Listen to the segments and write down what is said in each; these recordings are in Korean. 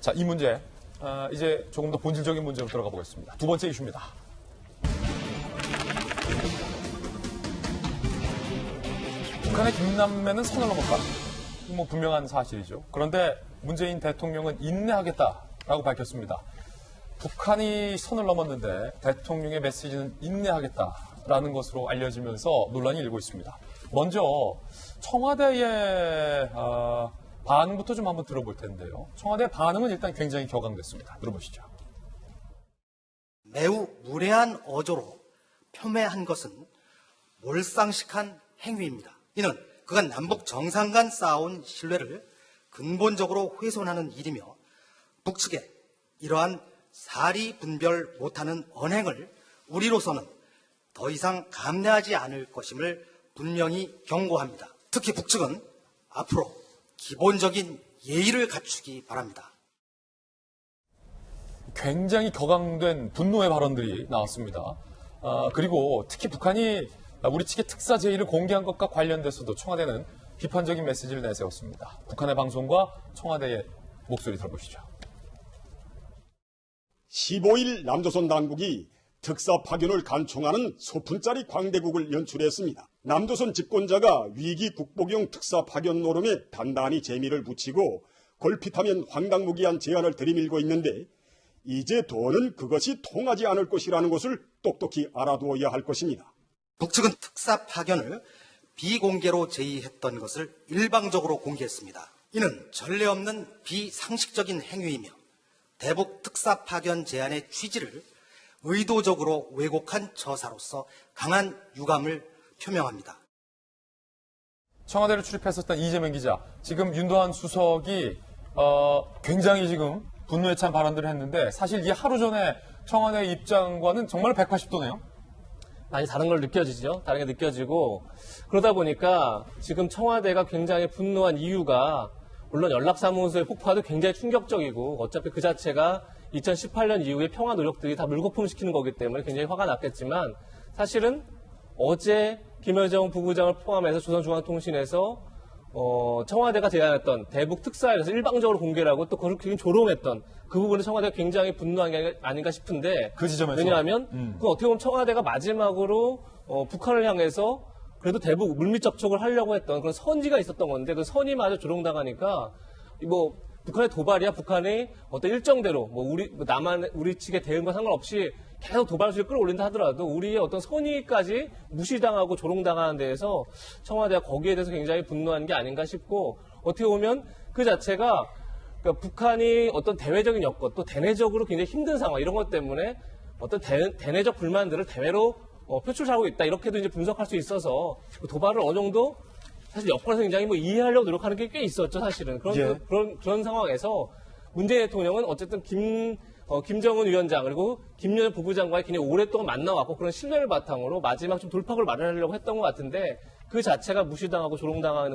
자, 이 문제 이제 조금 더 본질적인 문제로 들어가 보겠습니다. 두 번째 이슈입니다. 북한의 김남매는 선을 넘었다. 뭐 분명한 사실이죠. 그런데 문재인 대통령은 인내하겠다라고 밝혔습니다. 북한이 선을 넘었는데 대통령의 메시지는 인내하겠다라는 것으로 알려지면서 논란이 일고 있습니다. 먼저 청와대의 반응부터 좀 한번 들어볼 텐데요. 청와대 반응은 일단 굉장히 격앙됐습니다. 들어보시죠. 매우 무례한 어조로 폄훼한 것은 몰상식한 행위입니다. 이는 그간 남북 정상 간 쌓아온 신뢰를 근본적으로 훼손하는 일이며 북측에 이러한 사리 분별 못하는 언행을 우리로서는 더 이상 감내하지 않을 것임을 분명히 경고합니다. 특히 북측은 앞으로 기본적인 예의를 갖추기 바랍니다. 굉장히 격앙된 분노의 발언들이 나왔습니다. 그리고 특히 북한이 우리 측의 특사 제의를 공개한 것과 관련돼서도 청와대는 비판적인 메시지를 내세웠습니다. 북한의 방송과 청와대의 목소리 들어보시죠. 15일 남조선 당국이 특사 파견을 간청하는 소품짜리 광대국을 연출했습니다. 남조선 집권자가 위기 국복용 특사 파견 노름에 단단히 재미를 붙이고 걸핏하면 황당무계한 제안을 들이밀고 있는데 이제 더는 그것이 통하지 않을 것이라는 것을 똑똑히 알아두어야 할 것입니다. 북측은 특사 파견을 비공개로 제의했던 것을 일방적으로 공개했습니다. 이는 전례 없는 비상식적인 행위이며 대북 특사 파견 제안의 취지를 의도적으로 왜곡한 처사로서 강한 유감을 표명합니다. 청와대를 출입했었던 이재명 기자, 지금 윤도한 수석이 굉장히 지금 분노에 찬 발언들을 했는데 사실 이 하루 전에 청와대 입장과는 정말 180도네요. 많이 다른 걸 느껴지죠. 다른 게 느껴지고 그러다 보니까 지금 청와대가 굉장히 분노한 이유가 물론 연락사무소의 폭파도 굉장히 충격적이고 어차피 그 자체가 2018년 이후의 평화 노력들이 다 물거품시키는 거기 때문에 굉장히 화가 났겠지만 사실은 어제 김여정 부부장을 포함해서 조선중앙통신에서 청와대가 제안했던 대북 특사에서 일방적으로 공개를 하고 또 그걸 굉장히 조롱했던 그 부분에 청와대가 굉장히 분노한 게 아닌가 싶은데 그 지점에서 왜냐하면 그 어떻게 보면 청와대가 마지막으로 북한을 향해서 그래도 대북 물밑 접촉을 하려고 했던 그런 선지가 있었던 건데 그 선이 마저 조롱당하니까 뭐 북한의 도발이야 북한이 어떤 일정대로 우리 측의 대응과 상관없이 계속 도발 수를 끌어올린다 하더라도 우리의 어떤 선의까지 무시당하고 조롱당하는 데에서 청와대가 거기에 대해서 굉장히 분노한 게 아닌가 싶고 어떻게 보면 그 자체가 그러니까 북한이 어떤 대외적인 여건 또 대내적으로 굉장히 힘든 상황 이런 것 때문에 어떤 대내적 불만들을 대외로 표출하고 있다 이렇게도 이제 분석할 수 있어서 그 도발을 어느 정도 사실 여권에서 굉장히 이해하려고 노력하는 게 꽤 있었죠 사실은 그런 상황에서 문재인 대통령은 어쨌든 김정은 위원장 그리고 김여정 부부장과의 굉장히 오랫동안 만나왔고 그런 신뢰를 바탕으로 마지막 좀 돌파구를 마련하려고 했던 것 같은데 그 자체가 무시당하고 조롱당한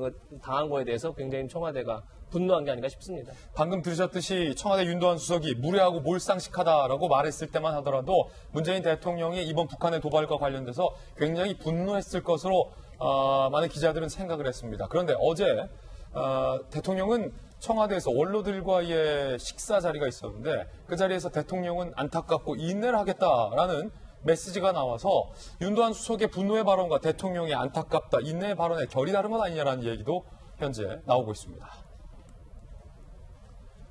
거에 대해서 굉장히 청와대가 분노한 게 아닌가 싶습니다. 방금 들으셨듯이 청와대 윤도한 수석이 무례하고 몰상식하다라고 말했을 때만 하더라도 문재인 대통령이 이번 북한의 도발과 관련돼서 굉장히 분노했을 것으로 많은 기자들은 생각을 했습니다. 그런데 어제 대통령은 청와대에서 원로들과의 식사 자리가 있었는데 그 자리에서 대통령은 안타깝고 인내를 하겠다라는 메시지가 나와서 윤도한 수석의 분노의 발언과 대통령의 안타깝다, 인내의 발언의 결이 다른 것 아니냐라는 얘기도 현재 나오고 있습니다.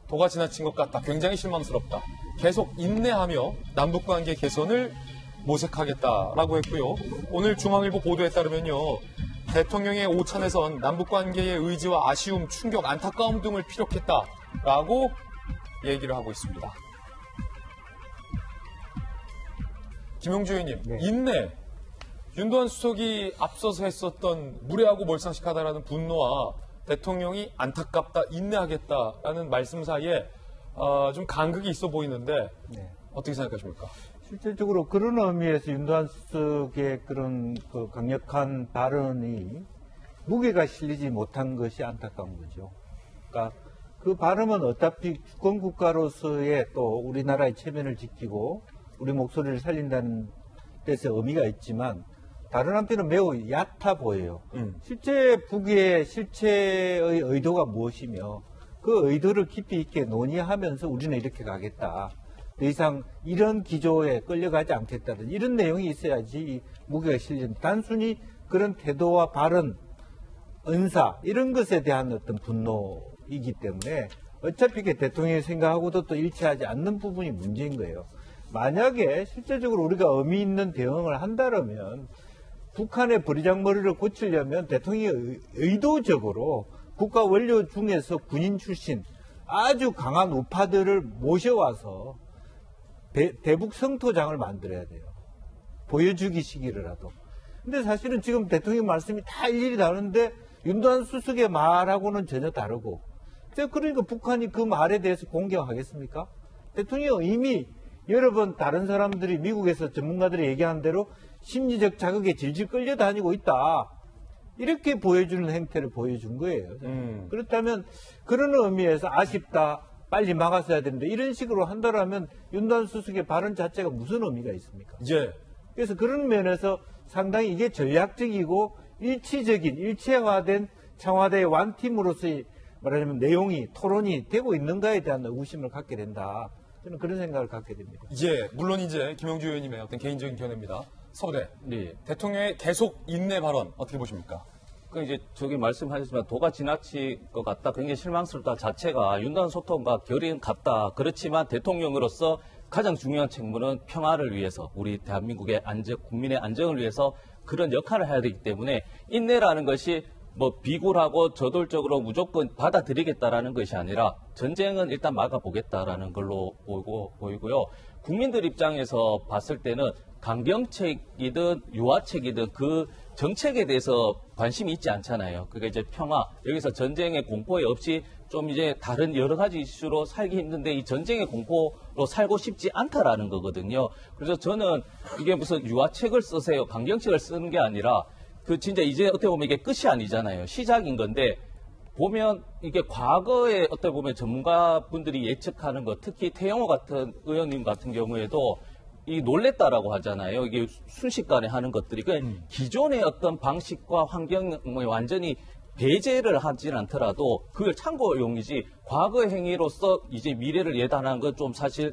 도가 지나친 것 같다. 굉장히 실망스럽다. 계속 인내하며 남북관계 개선을 모색하겠다라고 했고요. 오늘 중앙일보 보도에 따르면요. 대통령의 오찬에선 남북관계의 의지와 아쉬움, 충격, 안타까움 등을 피력했다라고 얘기를 하고 있습니다. 김용주 의원님, 네. 인내. 윤도한 수석이 앞서서 했었던 무례하고 몰상식하다라는 분노와 대통령이 안타깝다, 인내하겠다라는 말씀 사이에 좀 간극이 있어 보이는데 네. 어떻게 생각하십니까? 실질적으로 그런 의미에서 윤도한 수석의 그런 강력한 발언이 무게가 실리지 못한 것이 안타까운 거죠. 그러니까 그 발언은 어차피 주권국가로서의 또 우리나라의 체면을 지키고 우리 목소리를 살린다는 뜻의 의미가 있지만 다른 한편은 매우 얕아 보여요. 실제 북의 실체의 의도가 무엇이며 그 의도를 깊이 있게 논의하면서 우리는 이렇게 가겠다. 더 이상 이런 기조에 끌려가지 않겠다는 이런 내용이 있어야지 이 무게가 실린 단순히 그런 태도와 발언, 은사 이런 것에 대한 어떤 분노이기 때문에 어차피 이게 대통령이 생각하고도 또 일치하지 않는 부분이 문제인 거예요. 만약에 실제적으로 우리가 의미 있는 대응을 한다면 북한의 버리장머리를 고치려면 대통령이 의도적으로 국가 원료 중에서 군인 출신 아주 강한 우파들을 모셔와서 대북 성토장을 만들어야 돼요. 보여주기 시기라도. 근데 사실은 지금 대통령 말씀이 다 일일이 다른데 윤도한 수석의 말하고는 전혀 다르고. 그러니까 북한이 그 말에 대해서 공격하겠습니까? 대통령이 이미 여러 번 다른 사람들이 미국에서 전문가들이 얘기한 대로 심리적 자극에 질질 끌려다니고 있다. 이렇게 보여주는 행태를 보여준 거예요. 그렇다면 그런 의미에서 아쉽다. 빨리 막았어야 되는데 이런 식으로 한다라면 윤도한 수석의 발언 자체가 무슨 의미가 있습니까? 예. 그래서 그런 면에서 상당히 이게 전략적이고 일치적인 일체화된 청와대의 완팀으로서의 말하자면 내용이 토론이 되고 있는가에 대한 의구심을 갖게 된다. 저는 그런 생각을 갖게 됩니다. 예, 물론 이제 김영주 의원님의 어떤 개인적인 견해입니다. 서부대 네. 대통령의 계속 인내 발언 어떻게 보십니까? 그 이제 저기 말씀하셨지만 도가 지나칠 것 같다. 굉장히 실망스럽다 자체가 윤단 소통과 결이 같다. 그렇지만 대통령으로서 가장 중요한 책무는 평화를 위해서 우리 대한민국의 안정, 국민의 안정을 위해서 그런 역할을 해야 되기 때문에 인내라는 것이 뭐 비굴하고 저돌적으로 무조건 받아들이겠다라는 것이 아니라 전쟁은 일단 막아보겠다라는 걸로 보이고요. 국민들 입장에서 봤을 때는 강경책이든 유화책이든 그 정책에 대해서 관심이 있지 않잖아요. 그게 이제 평화, 여기서 전쟁의 공포에 없이 좀 이제 다른 여러 가지 이슈로 살기 힘든데 이 전쟁의 공포로 살고 싶지 않다라는 거거든요. 그래서 저는 이게 무슨 유화책을 쓰세요, 강경책을 쓰는 게 아니라 그 진짜 이제 어떻게 보면 이게 끝이 아니잖아요. 시작인 건데 보면 이게 과거에 어떻게 보면 전문가분들이 예측하는 것, 특히 태영호 같은 의원님 같은 경우에도 이 놀랬다라고 하잖아요. 이게 순식간에 하는 것들이 기존의 어떤 방식과 환경을 완전히 배제를 하진 않더라도 그걸 참고용이지 과거의 행위로서 이제 미래를 예단하는 건 좀 사실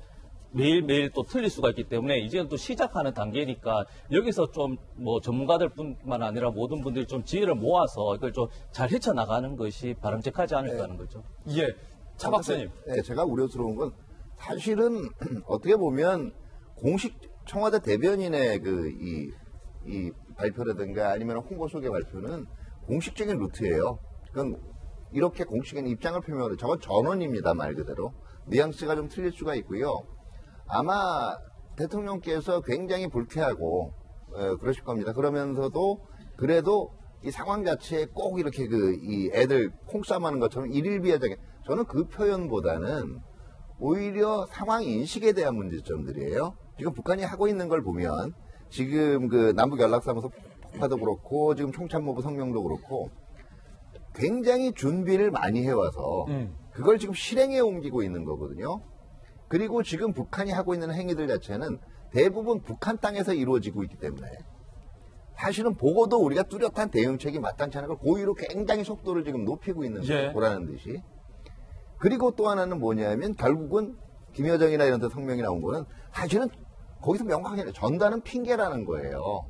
매일매일 또 틀릴 수가 있기 때문에 이제는 또 시작하는 단계니까 여기서 좀 뭐 전문가들 뿐만 아니라 모든 분들이 좀 지혜를 모아서 이걸 좀 잘 헤쳐나가는 것이 바람직하지 않을까 하는 거죠. 예, 차 박사님. 네, 제가 우려스러운 건 사실은 어떻게 보면 공식 청와대 대변인의 이 발표라든가 아니면 홍보 소개 발표는 공식적인 루트예요. 그건 이렇게 공식적인 입장을 표명하는 저건 전언입니다, 말 그대로. 뉘앙스가 좀 틀릴 수가 있고요. 아마 대통령께서 굉장히 불쾌하고 그러실 겁니다. 그러면서도 그래도 이 상황 자체에 꼭 이렇게 이 애들 콩싸움하는 것처럼 일일비하게 저는 그 표현보다는 오히려 상황 인식에 대한 문제점들이에요. 지금 북한이 하고 있는 걸 보면 지금 그 남북 연락사무소 폭파도 그렇고 지금 총참모부 성명도 그렇고 굉장히 준비를 많이 해와서 그걸 지금 실행에 옮기고 있는 거거든요. 그리고 지금 북한이 하고 있는 행위들 자체는 대부분 북한 땅에서 이루어지고 있기 때문에 사실은 보고도 우리가 뚜렷한 대응책이 마땅치 않은 걸 고의로 굉장히 속도를 지금 높이고 있는 예. 거라는 듯이. 그리고 또 하나는 뭐냐면 결국은 김여정이나 이런 데 성명이 나온 거는 사실은 거기서 명확하게 전단은 핑계라는 거예요.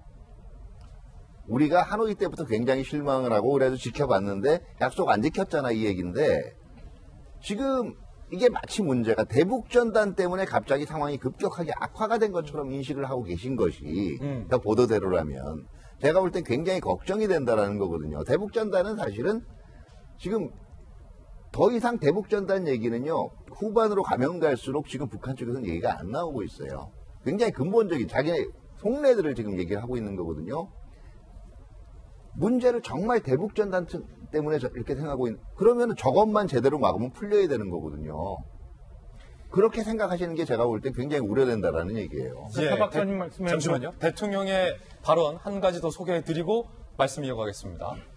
우리가 하노이 때부터 굉장히 실망을 하고 그래도 지켜봤는데 약속 안 지켰잖아 이 얘기인데 지금 이게 마치 문제가 대북전단 때문에 갑자기 상황이 급격하게 악화가 된 것처럼 인식을 하고 계신 것이 그 보도대로라면 제가 볼 땐 굉장히 걱정이 된다라는 거거든요. 대북전단은 사실은 지금 더 이상 대북전단 얘기는요. 후반으로 가면 갈수록 지금 북한 쪽에서는 얘기가 안 나오고 있어요. 굉장히 근본적인 자기네 속내들을 지금 얘기를 하고 있는 거거든요. 문제를 정말 대북전단 때문에 이렇게 생각하고 있는, 그러면 저것만 제대로 막으면 풀려야 되는 거거든요. 그렇게 생각하시는 게 제가 볼 때 굉장히 우려된다라는 얘기예요. 예, 박사님 말씀해 잠시만요. 대통령의 발언 한 가지 더 소개해드리고 말씀 이어가겠습니다.